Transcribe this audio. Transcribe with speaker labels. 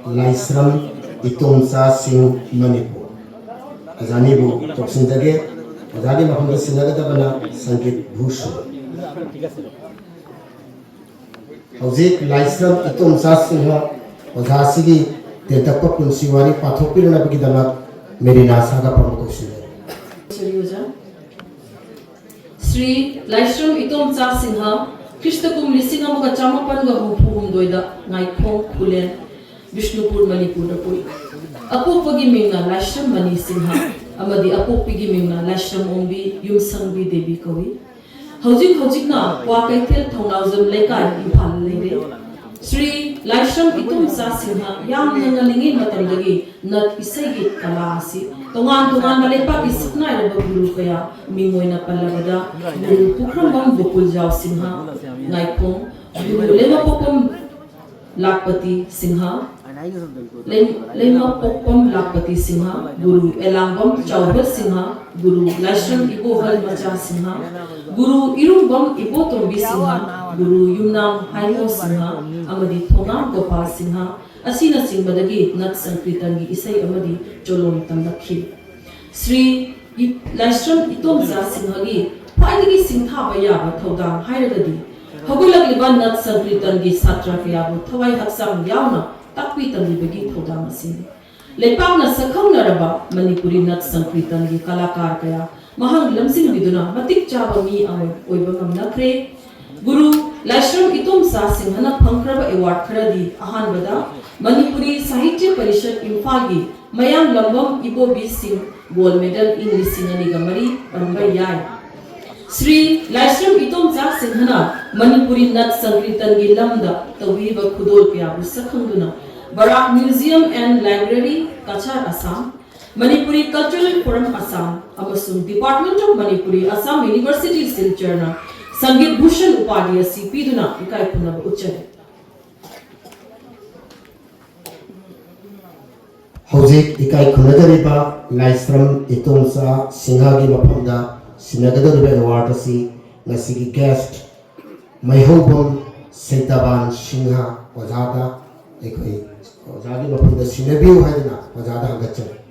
Speaker 1: लाइस्रम इतोमचा सिंह मणिपुर अजानीबु तोक्सिंदगे अजानी मफमद सिंगदबना संगीत भूषण हौजिक लाइस्रम इतोमचा सिंह ओझासिगी तेतप पुंसिवारी पाथोपिरनबगिदमक मेरी नासागा प्रमुख
Speaker 2: श्री लाइस्रम इतोमचा सिंह ख्रिस्टकुम लिसिंग अमगा चामापनगा हुफुहुमदोइदा नाइखों खुलेन विष्णुपुर मणिपुर पुई अपोपगी मिंगना लाइस्रम मणि सिंह अमदी अपोपगी मिंगना लाइस्रम ओंबी युमसंगबी देवी कवि हौजिकना क्वाकैथेल थौनाउजम लेकाय इम्फाल लेरे श्री लाइस्रम इतोमचा सिंह यामना ngaliंगी मतमदगी नत इसैगी कला असि तोंगान मलेपाकी सपनाइरब गुरु कया मिंगोइना पल्लबदा गुरु पुख्रमबम गोकुलजाव सिंह नाइखों गुरु लेमापोपम लाखपति सिंह लेमापोपम लाखपति सिंह गुरु एलांगबम चौबल सिंह गुरु लाइस्रम इबोहल मचा सिंह गुरु इरुंगबम इबोतोंबी सिंह गुरु युमनाम हाइनो सिंह अमदी थोंगाम गोपाल सिंह असीना सिंबदगी नत संकीर्तनगी इसै अमदी चोलोम तमलखी श्री लाइस्रम इतोमचा सिंहगी ख्वाइदगी सिंथाबा याबा थौदांग हाइरगदी हगुलगलिबा नत संकीर्तनगी सात्रा कयाबु थवाई हक्साम यावना ताकपी तमलिबगी थौदांग असिनी लेपांगना सखंगनरबा मणिपुरी नत संकीर्तनगी कलाकार कया महंग लमसिंगबिदुना मतिक चाबा मी अमय ओइबा ngमनख्रे गुरु लाइस्रम इतोमचा सिंहना फंख्रबा अवार्ड खरदी अहानबदा मणिपुरी साहित्य परिषद इम्फाल मयाम लंबम इबोबी सिंह गोल्ड मेडल इन लिसिंगनिगमरी पंबा याय श्री लाइस्रम इतोमचा सिंहना मणिपुरी नत संकीर्तन की लमदा तवीब खुदोल कयाबु सखंगुना Barak museum and library Cachar Assam Manipuri cultural forum Assam अमसुंग department of Manipuri Assam university सिलचरना संगीत भूषण उपाधि असि पीदुना इकाई खुनब उच्चय
Speaker 1: हौजिक इकाई खुनगरिबा लाइस्रम इतोमचा सिंहगी मफमदा सिनगदरिबा अवार्ड असि ngasiगी गेस्ट मैहौबम सैताबान सिंह ओझादा एखोई ओझागी मफमदा सिनबियु हाइदना ओझादा हगचर